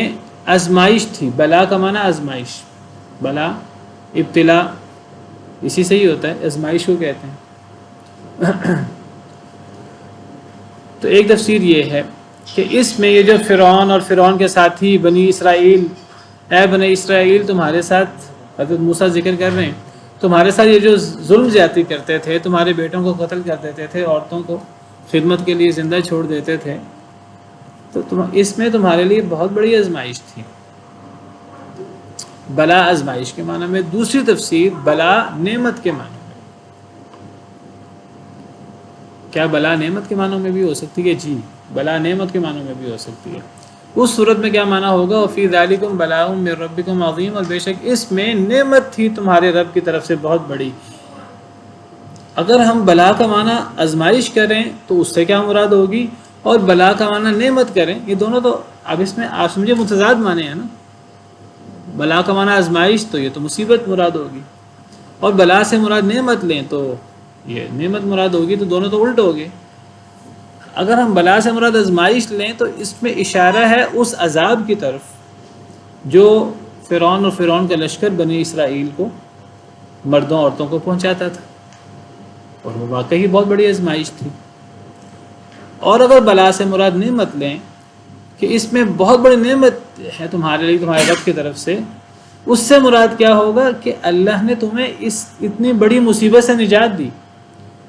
آزمائش تھی، بلا کا معنی آزمائش، بلا ابتلا اسی سے ہی ہوتا ہے، آزمائش کو کہتے ہیں۔ تو ایک تفسیر یہ ہے کہ اس میں یہ جو فرعون اور فرعون کے ساتھی بنی اسرائیل، اے بنی اسرائیل تمہارے ساتھ، حضرت موسیٰ ذکر کر رہے ہیں، تمہارے ساتھ یہ جو ظلم زیادتی کرتے تھے، تمہارے بیٹوں کو قتل کر دیتے تھے، عورتوں کو خدمت کے لیے زندہ چھوڑ دیتے تھے، تو اس میں تمہارے لیے بہت بڑی آزمائش تھی۔ بلا آزمائش کے معنی میں، دوسری تفسیر بلا نعمت کے معنی میں۔ کیا بلا نعمت کے معنوں میں بھی ہو سکتی ہے؟ جی، بلا نعمت کے معنوں میں بھی ہو سکتی ہے۔ اس صورت میں کیا معنی ہوگا؟ وَفِي ذَلِكُمْ بَلَاءٌ مِّن رَبِّكُمْ عَظِيمٌ، اور بے شک اس میں نعمت تھی تمہارے رب کی طرف سے بہت بڑی۔ اگر ہم بلا کا معنی آزمائش کریں تو اس سے کیا مراد ہوگی، اور بلا کا معنی نعمت کریں، یہ دونوں تو اب اس میں آپ سمجھے متضاد معنی ہیں نا۔ بلا کا معنی آزمائش تو یہ تو مصیبت مراد ہوگی، اور بلا سے مراد نعمت لیں تو یہ نعمت مراد ہوگی، تو دونوں تو الٹ ہو گئے۔ اگر ہم بلا سے مراد آزمائش لیں تو اس میں اشارہ ہے اس عذاب کی طرف جو فرعون اور فرعون کا لشکر بنی اسرائیل کو، مردوں عورتوں کو پہنچاتا تھا، اور وہ واقعی بہت بڑی آزمائش تھی۔ اور اگر بلا سے مراد نعمت لیں کہ اس میں بہت بڑی نعمت ہے تمہارے لیے تمہارے رب کی طرف سے، اس سے مراد کیا ہوگا کہ اللہ نے تمہیں اس اتنی بڑی مصیبت سے نجات دی،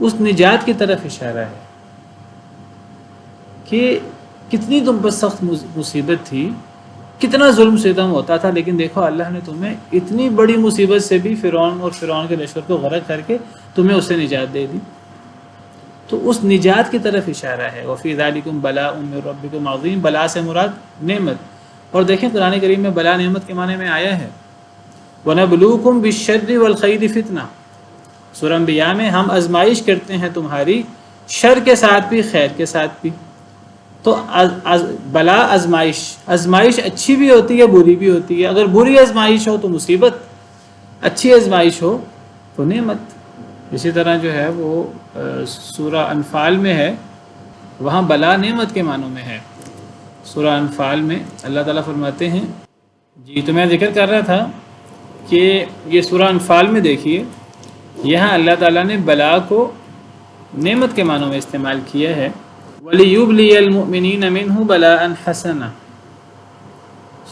اس نجات کی طرف اشارہ ہے کہ کتنی تم پر سخت مصیبت تھی، کتنا ظلم ستم ہوتا تھا، لیکن دیکھو اللہ نے تمہیں اتنی بڑی مصیبت سے بھی، فرعون اور فرعون کے لشکر کو غرق کر کے تمہیں اس سے نجات دے دی۔ تو اس نجات کی طرف اشارہ ہے۔ وَفِي ذَلِكُمْ بَلَاءٌ مِّن رَبِّكُمْ عَظِيمٌ، بلا سے مراد نعمت۔ اور دیکھیں قرآن کریم میں بلا نعمت کے معنی میں آیا ہے، وَنَبْلُوكُمْ بِالشَّرِّ وَالْخَيْرِ فِتْنَةً، سورہ انبیاء میں ہم آزمائش کرتے ہیں تمہاری شر کے ساتھ بھی خیر کے ساتھ بھی۔ تو بلا آزمائش اچھی بھی ہوتی ہے بری بھی ہوتی ہے۔ اگر بری آزمائش ہو تو مصیبت، اچھی آزمائش ہو تو نعمت۔ اسی طرح جو ہے وہ سورہ انفال میں ہے، وہاں بلا نعمت کے معنوں میں ہے۔ سورہ انفال میں اللہ تعالیٰ فرماتے ہیں، جی تو میں ذکر کر رہا تھا کہ یہ سورہ انفال میں دیکھیے، یہاں اللہ تعالیٰ نے بلا کو نعمت کے معنوں میں استعمال کیا ہے۔ وَلِيُبْلِيَ الْمُؤْمِنِينَ مِنْهُ بَلَاءً حَسَنًا،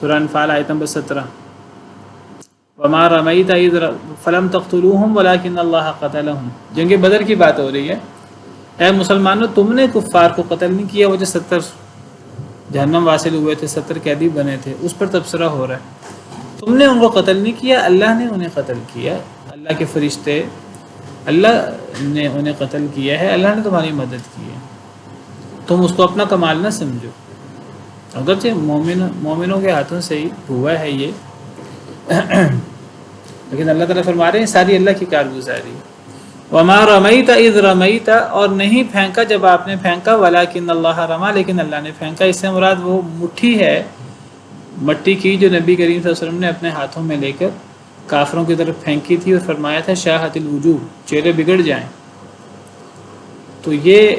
سورہ انفال آیت نمبر 17۔ وَمَا رَمَيْتَ إِذْ فَلَمْ تَقْتُلُوهُمْ وَلَكِنَّ اللَّهَ قَتَلَهُمْ، جنگ بدر کی بات ہو رہی ہے۔ اے مسلمانوں، تم نے کفار کو قتل نہیں کیا، وہ جو 70 جہنم واصل ہوئے تھے، 70 قیدی بنے تھے، اس پر تبصرہ ہو رہا ہے۔ تم نے ان کو قتل نہیں کیا، اللہ نے انہیں قتل کیا، اللہ کے فرشتے، اللہ نے انہیں قتل کیا ہے، اللہ نے تمہاری مدد کی ہے۔ تم اس کو اپنا کمال نہ سمجھو، اگرچہ مومنوں کے ہاتھوں سے ہی ہوا ہے یہ، لیکن اللہ تعالیٰ فرما رہے ہیں ساری اللہ کی کارگزاری۔ وَمَا رَمَيْتَ إِذْ رَمَيْتَ، اور نہیں پھینکا جب آپ نے پھینکا، وَلَكِنَّ اللَّهَ رَمَى، لیکن اللہ نے پھینکا۔ اس سے مراد وہ مٹھی ہے مٹی کی جو نبی کریم صلی اللہ علیہ وسلم نے اپنے ہاتھوں میں لے کر کافروں کی طرف پھینکی تھی، اور فرمایا تھا شاہت الوجوہ، چہرے بگڑ جائیں۔ تو یہ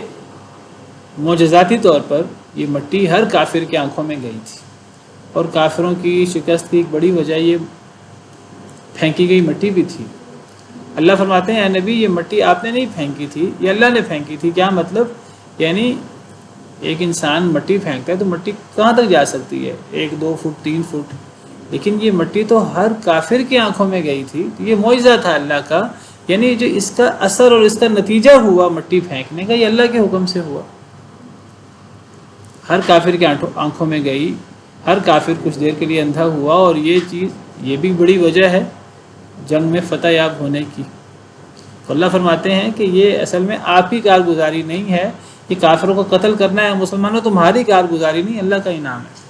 معجزاتی طور پر یہ مٹی ہر کافر کی آنکھوں میں گئی تھی، اور کافروں کی شکست کی ایک بڑی وجہ یہ پھینکی گئی مٹی بھی تھی۔ اللہ فرماتے ہیں اے نبی، یہ مٹی آپ نے نہیں پھینکی تھی، یہ اللہ نے پھینکی تھی۔ کیا مطلب؟ یعنی ایک انسان مٹی پھینکتا ہے تو مٹی کہاں تک جا سکتی ہے؟ 1 2 فٹ 3 فٹ، لیکن یہ مٹی تو ہر کافر کی آنکھوں میں گئی تھی۔ یہ معجزہ تھا اللہ کا، یعنی جو اس کا اثر اور اس کا نتیجہ ہوا مٹی پھینکنے کا، یہ اللہ کے حکم سے ہوا، ہر کافر کی آنکھوں میں گئی، ہر کافر کچھ دیر کے لیے اندھا ہوا، اور یہ چیز یہ بھی بڑی وجہ ہے جنگ میں فتح یاب ہونے کی۔ تو اللہ فرماتے ہیں کہ یہ اصل میں آپ کی کارگزاری نہیں ہے، یہ کافروں کو قتل کرنا ہے مسلمانوں، تمہاری کارگزاری نہیں، اللہ کا انعام ہے۔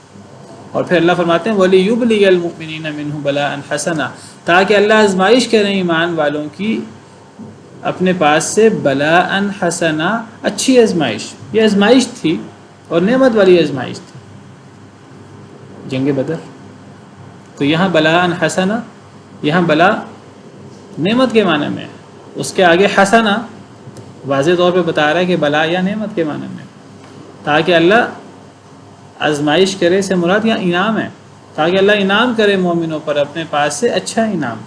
اور پھر اللہ فرماتے ہیں وَلِيُبْلِيَ الْمُؤْمِنِينَ مِنْهُ بَلَاءً حَسَنًا، تاکہ اللہ آزمائش کریں ایمان والوں کی اپنے پاس سے بلاءً حسنا، اچھی آزمائش۔ یہ آزمائش تھی اور نعمت والی آزمائش تھی، جنگ بدر۔ تو یہاں بلاءً حسنا، یہاں بلا نعمت کے معنی میں ہے، اس کے آگے حسنا واضح طور پہ بتا رہا ہے کہ بلا یا نعمت کے معنی میں، تاکہ اللہ آزمائش کرے سے مراد یا انعام ہے، تاکہ اللہ انعام کرے مومنوں پر اپنے پاس سے اچھا انعام۔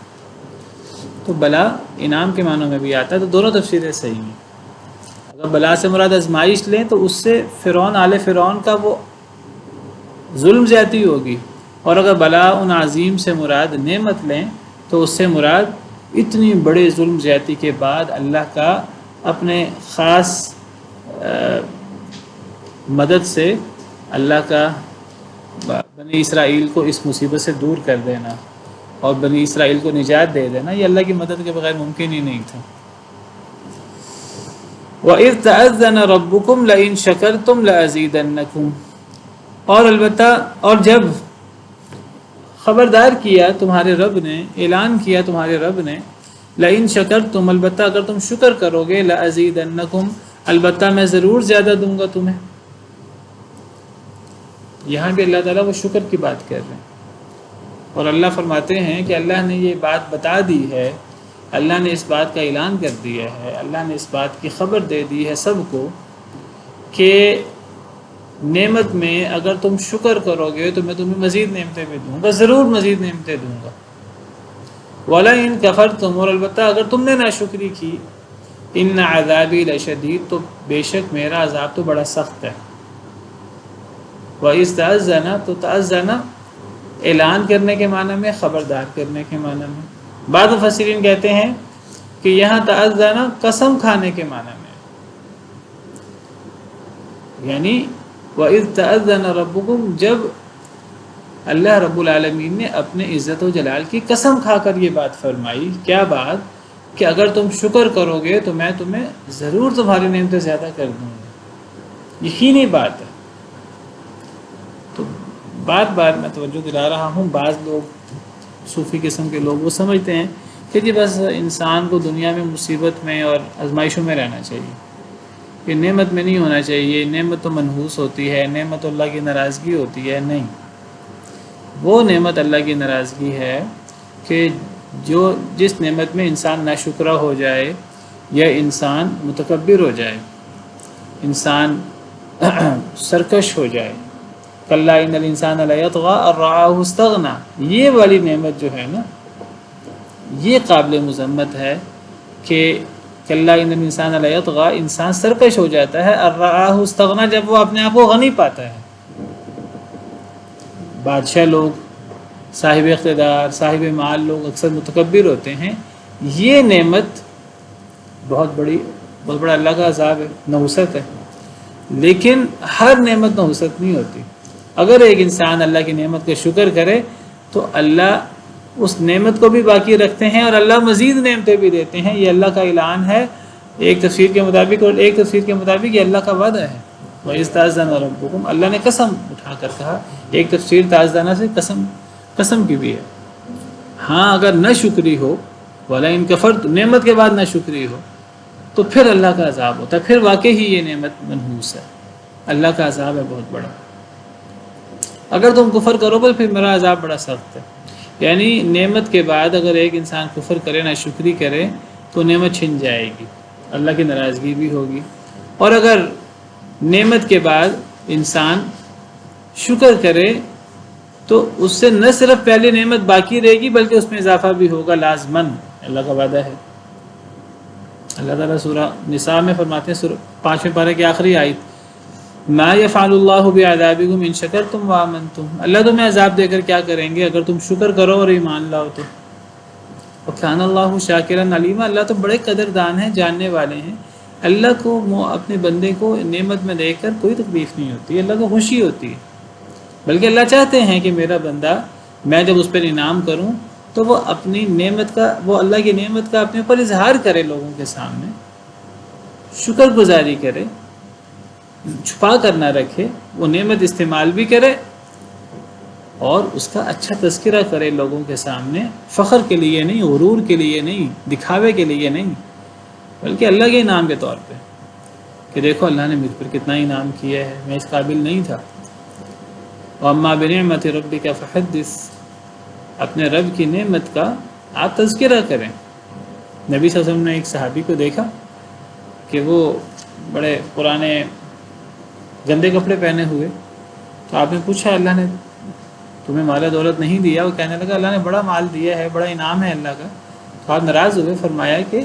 تو بلا انعام کے معنوں میں بھی آتا ہے، تو دونوں تفسیریں صحیح ہیں۔ اگر بلا سے مراد آزمائش لیں تو اس سے فرعون، آل فرعون کا وہ ظلم زیادتی ہوگی، اور اگر بلا ان عظیم سے مراد نعمت لیں تو اس سے مراد اتنی بڑے ظلم زیادتی کے بعد اللہ کا اپنے خاص مدد سے اللہ کا بنی اسرائیل کو اس مصیبت سے دور کر دینا اور بنی اسرائیل کو نجات دے دینا، یہ اللہ کی مدد کے بغیر ممکن ہی نہیں تھا۔ وَإِذْ تَأَذَّنَ رَبُّكُمْ لَئِن شَكَرْتُمْ لَأَزِيدَنَّكُمْ، اور البتہ اور جب خبردار کیا تمہارے رب نے، اعلان کیا تمہارے رب نے، لَئِن شَكَرْتُمْ، البتہ اگر تم شکر کرو گے، لَأَزِيدَنَّكُمْ، البتہ میں ضرور زیادہ دوں گا تمہیں۔ یہاں بھی اللہ تعالیٰ وہ شکر کی بات کر رہے ہیں، اور اللہ فرماتے ہیں کہ اللہ نے یہ بات بتا دی ہے، اللہ نے اس بات کا اعلان کر دیا ہے، اللہ نے اس بات کی خبر دے دی ہے سب کو کہ نعمت میں اگر تم شکر کرو گے تو میں تمہیں مزید نعمتیں بھی دوں گا، ضرور مزید نعمتیں دوں گا۔ وَلَئِن كَفَرْتُمْ، اور البتہ اگر تم نے ناشکری کی، إِنَّ عَذَابِي لَشَدِيدٌ، تو بے شک میرا عذاب تو بڑا سخت ہے۔ وَإِذْ تَأَذَّنَ، تو تَأَذَّنَ اعلان کرنے کے معنی میں، خبردار کرنے کے معنی میں۔ بعض مفسرین کہتے ہیں کہ یہاں تأذن قسم کھانے کے معنی میں، یعنی وَإِذْ تَأَذَّنَ رَبُّكُمْ، جب اللہ رب العالمین نے اپنے عزت و جلال کی قسم کھا کر یہ بات فرمائی۔ کیا بات؟ کہ اگر تم شکر کرو گے تو میں تمہیں ضرور تمہاری نعمتیں زیادہ کر دوں گا، یقینی بات ہے۔ تو بار بار میں توجہ دلا رہا ہوں، بعض لوگ صوفی قسم کے لوگ وہ سمجھتے ہیں کہ جی بس انسان کو دنیا میں مصیبت میں اور آزمائشوں میں رہنا چاہیے، یہ نعمت میں نہیں ہونا چاہیے، نعمت تو منحوس ہوتی ہے، نعمت اللہ کی ناراضگی ہوتی ہے۔ نہیں، وہ نعمت اللہ کی ناراضگی ہے کہ جس نعمت میں انسان ناشکرہ ہو جائے یا انسان متکبر ہو جائے، انسان سرکش ہو جائے۔ کلا ان الانسان لیطغی ان رآہ استغنی، یہ والی نعمت جو ہے نا، یہ قابل مذمت ہے کہ کلا ان الانسان لیطغی، انسان سرکش ہو جاتا ہے، ان رآہ استغنی، جب وہ اپنے آپ کو غنی پاتا ہے۔ بادشاہ لوگ، صاحب اقتدار، صاحب مال لوگ اکثر متکبر ہوتے ہیں۔ یہ نعمت بہت بڑا اللہ کا عذاب ہے، نحوست ہے۔ لیکن ہر نعمت نحوست نہیں ہوتی۔ اگر ایک انسان اللہ کی نعمت کا شکر کرے تو اللہ اس نعمت کو بھی باقی رکھتے ہیں اور اللہ مزید نعمتیں بھی دیتے ہیں۔ یہ اللہ کا اعلان ہے ایک تفسیر کے مطابق، اور ایک تفسیر کے مطابق یہ اللہ کا وعدہ ہے۔ وَإِذْ تَأَذَّنَ رَبُّكُمْ، اللہ نے قسم اٹھا کر کہا۔ ایک تفسیر تاجدانہ سے قسم کی بھی ہے۔ ہاں اگر نہ شکری ہو، وَلَئِن كَفَرْتُمْ، نعمت کے بعد نہ شکری ہو تو پھر اللہ کا عذاب ہوتا ہے، پھر واقعی ہی یہ نعمت منحوس ہے، اللہ کا عذاب ہے بہت بڑا۔ اگر تم کفر کرو گے پھر میرا عذاب بڑا سخت ہے۔ یعنی نعمت کے بعد اگر ایک انسان کفر کرے، ناشکری کرے، تو نعمت چھن جائے گی، اللہ کی ناراضگی بھی ہوگی۔ اور اگر نعمت کے بعد انسان شکر کرے تو اس سے نہ صرف پہلی نعمت باقی رہے گی بلکہ اس میں اضافہ بھی ہوگا لازماً، اللہ کا وعدہ ہے۔ اللہ تعالیٰ سورہ نساء میں فرماتے ہیں، 5ویں پارے کی آخری آیت، ما یفعل اللہ بعذابکم ان شکرتم وآمنتم، اللہ تمہیں عذاب دے کر کیا کریں گے اگر تم شکر کرو اور ایمان لاؤ تو۔ وکان اللہ شاکرا علیما، اللہ تو بڑے قدردان ہیں، جاننے والے ہیں۔ اللہ کو اپنے بندے کو نعمت میں دیکھ کر کوئی تکلیف نہیں ہوتی، اللہ کو خوشی ہوتی ہے، بلکہ اللہ چاہتے ہیں کہ میرا بندہ، میں جب اس پر انعام کروں تو وہ اپنی نعمت کا، وہ اللہ کی نعمت کا اپنے اوپر اظہار کرے، لوگوں کے سامنے شکر گزاری کرے، چھپا کر نہ رکھے، وہ نعمت استعمال بھی کرے اور اس کا اچھا تذکرہ کرے لوگوں کے سامنے، فخر کے لیے نہیں، غرور کے لیے نہیں، دکھاوے کے لیے نہیں، بلکہ اللہ کے انعام کے طور پہ کہ دیکھو اللہ نے مجھ پر کتنا انعام کیا ہے، میں اس قابل نہیں تھا۔ وَأَمَّا بِنِعْمَةِ رَبِّكَ فَحَدِّثْ، اپنے رب کی نعمت کا آپ تذکرہ کریں۔ نبی صلی اللہ علیہ وسلم نے ایک صحابی کو دیکھا کہ وہ بڑے پرانے گندے کپڑے پہنے ہوئے، تو آپ نے پوچھا اللہ نے تمہیں مال دولت نہیں دیا؟ وہ کہنے لگا اللہ نے بڑا مال دیا ہے، بڑا انعام ہے اللہ کا۔ تو آپ ناراض ہوئے، فرمایا کہ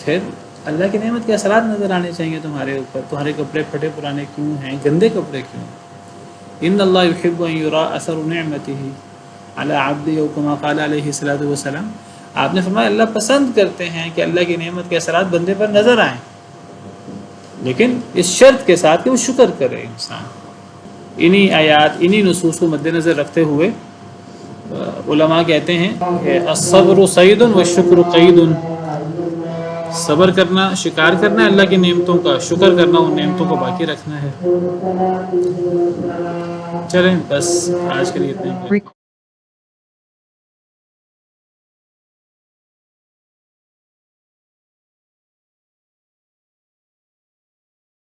پھر اللہ کی نعمت کے اثرات نظر آنے چاہیے تمہارے اوپر، تمہارے کپڑے پھٹے پرانے کیوں ہیں، گندے کپڑے کیوں ہیں؟ ان اللہ یحب ان یرا اثر نعمتہ علی عبدہ او کما قال علیہ الصلوۃ والسلام، آپ نے فرمایا اللہ پسند کرتے ہیں کہ اللہ کی نعمت کے اثرات بندے پر نظر آئیں، لیکن اس شرط کے ساتھ کہ وہ شکر کرے انسان۔ انہی آیات، انہی نصوص کو مد نظر رکھتے ہوئے علماء کہتے ہیں کہ الصبر صید والشکر قید، صبر کرنا، شکار کرنا اللہ کی نعمتوں کا، شکر کرنا ان نعمتوں کو باقی رکھنا ہے۔ چلیں بس آج کے لیے اتنا ہی۔